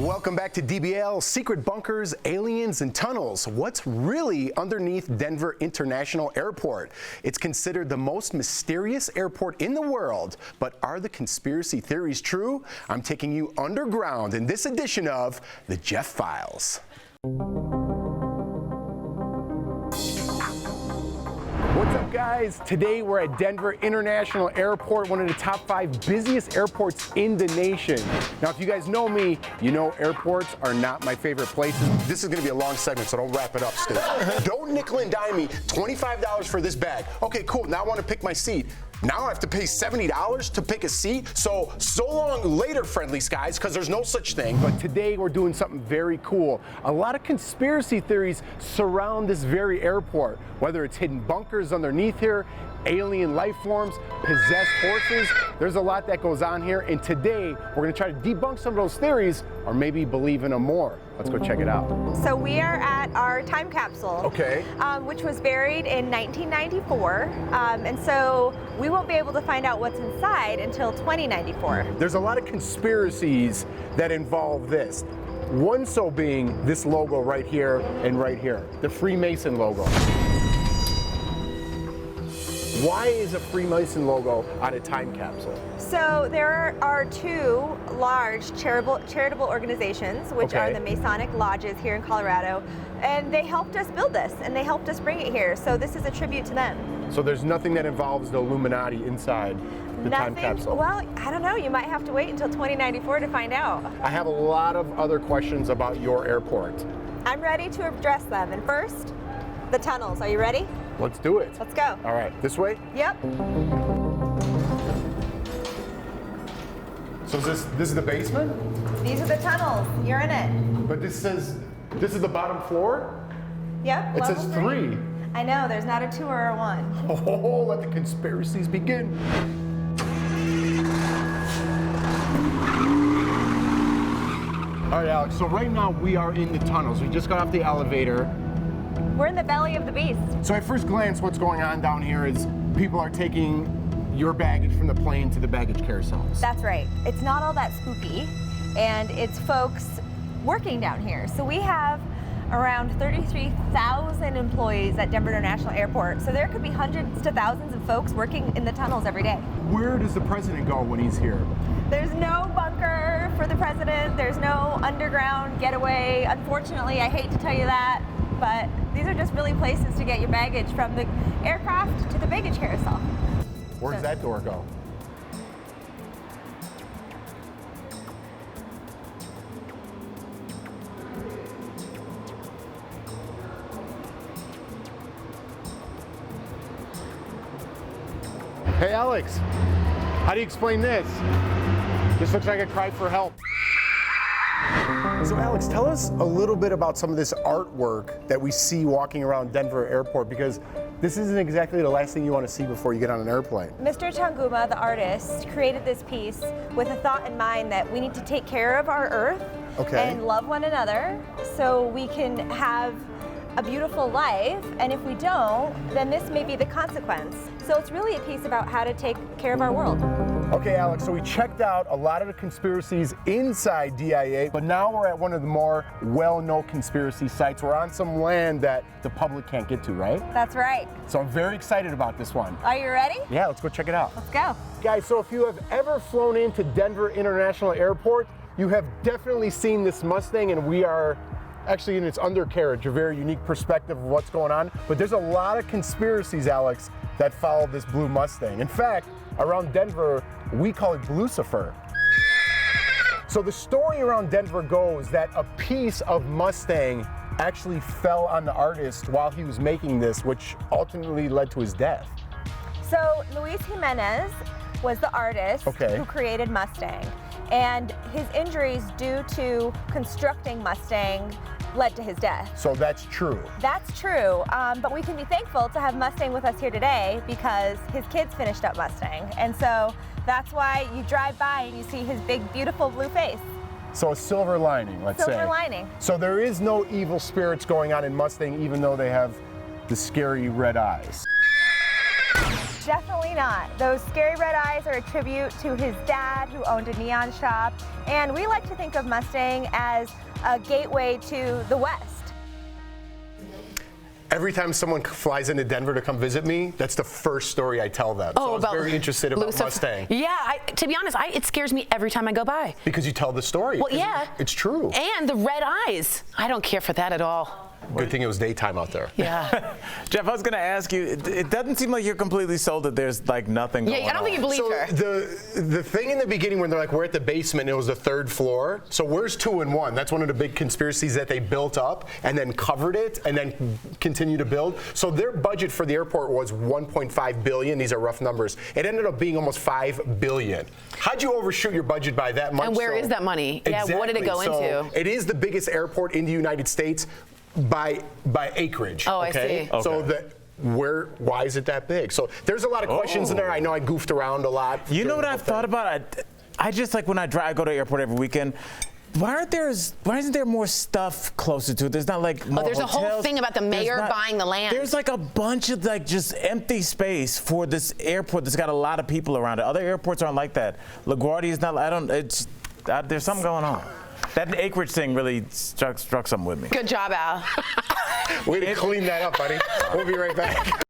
Welcome back to DBL, Secret Bunkers, Aliens, and Tunnels. What's really underneath Denver International Airport? It's considered the most mysterious airport in the world, but are the conspiracy theories true? I'm taking you underground in this edition of The Jeff Files. What's up, guys? Today we're at Denver International Airport, one of the top 5 busiest airports in the nation. Now, if you guys know me, you know airports are not my favorite places. This is gonna be a long segment, so don't wrap it up, Steve. Don't nickel and dime me $25 for this bag. Okay, cool, now I wanna pick my seat. Now I have to pay $70 to pick a seat? So long later, friendly skies, because there's no such thing. But today we're doing something very cool. A lot of conspiracy theories surround this very airport, whether it's hidden bunkers underneath here, alien life forms, possessed horses. There's a lot that goes on here, and today we're gonna try to debunk some of those theories, or maybe believe in them more. Let's go check it out. So we are at our time capsule, okay, which was buried in 1994, and so we won't be able to find out what's inside until 2094. There's a lot of conspiracies that involve this. One so being this logo right here and right here, the Freemason logo. Why is a Freemason logo on a time capsule? So there are 2 large charitable organizations, which are the Masonic lodges here in Colorado, and they helped us build this, and they helped us bring it here. So this is a tribute to them. So there's nothing that involves the Illuminati inside the time capsule? Well, I don't know. You might have to wait until 2094 to find out. I have a lot of other questions about your airport. I'm ready to address them. And first, the tunnels. Are you ready? Let's do it. Let's go. All right, this way? Yep. So this is the basement? These are the tunnels. You're in it. But this says, this is the bottom floor? Yep. It says 3. I know, there's not a 2 or a 1. Oh, let the conspiracies begin. All right, Alex, so right now we are in the tunnels. We just got off the elevator. We're in the belly of the beast. So at first glance, what's going on down here is people are taking your baggage from the plane to the baggage carousels. That's right. It's not all that spooky, and it's folks working down here. So we have around 33,000 employees at Denver International Airport. So there could be hundreds to thousands of folks working in the tunnels every day. Where does the president go when he's here? There's no bunker for the president. There's no underground getaway. Unfortunately, I hate to tell you that, but these are just really places to get your baggage from the aircraft to the baggage carousel. Where does that door go? Hey Alex, how do you explain this? This looks like a cry for help. So Alex, tell us a little bit about some of this artwork that we see walking around Denver Airport, because this isn't exactly the last thing you want to see before you get on an airplane. Mr. Tanguma, the artist, created this piece with a thought in mind that we need to take care of our earth and love one another so we can have a beautiful life, and if we don't, then this may be the consequence. So it's really a piece about how to take care of our world. Okay, Alex, so we checked out a lot of the conspiracies inside DIA, but now we're at one of the more well-known conspiracy sites. We're on some land that the public can't get to, right? That's right. So I'm very excited about this one. Are you ready? Yeah, let's go check it out. Let's go. Guys, so if you have ever flown into Denver International Airport, you have definitely seen this Mustang, and we are actually in its undercarriage, a very unique perspective of what's going on. But there's a lot of conspiracies, Alex, that follow this blue Mustang. In fact, around Denver, we call it Blucifer. So the story around Denver goes that a piece of Mustang actually fell on the artist while he was making this, which ultimately led to his death. So Luis Jimenez was the artist who created Mustang, and his injuries due to constructing Mustang led to his death. So that's true. That's true, but we can be thankful to have Mustang with us here today because his kids finished up Mustang, and so that's why you drive by and you see his big, beautiful blue face. So a silver lining, let's say. Silver lining. So there is no evil spirits going on in Mustang, even though they have the scary red eyes. Definitely not. Those scary red eyes are a tribute to his dad, who owned a neon shop, and we like to think of Mustang as a gateway to the West. Every time someone flies into Denver to come visit me, that's the first story I tell them. So I was very interested about Mustang. Yeah, to be honest, it scares me every time I go by. Because you tell the story. Well, yeah. It's true. And the red eyes. I don't care for that at all. Good thing it was daytime out there. Yeah. Jeff, I was going to ask you, it doesn't seem like you're completely sold that there's like nothing going on. Yeah, I don't think you believe her. The thing in the beginning when they're like, we're at the basement, it was the 3rd floor. So where's 2 and 1? That's one of the big conspiracies that they built up and then covered it and then continue to build. So their budget for the airport was $1.5 billion. These are rough numbers. It ended up being almost $5 billion. How'd you overshoot your budget by that much? And where is that money? Exactly. Yeah, what did it go into? It is the biggest airport in the United States by acreage. Oh, okay? I see. So why is it that big? So there's a lot of questions in there. I know I goofed around a lot. You know what I've thought about? I just like when I go to the airport every weekend. Why isn't there more stuff closer to it? There's not like more there's hotels. a whole thing about the mayor buying the land. There's like a bunch of like just empty space for this airport that's got a lot of people around it. Other airports aren't like that. LaGuardia is not. There's something going on. That acreage thing really struck something with me. Good job, Al. Way to clean that up, buddy. We'll be right back.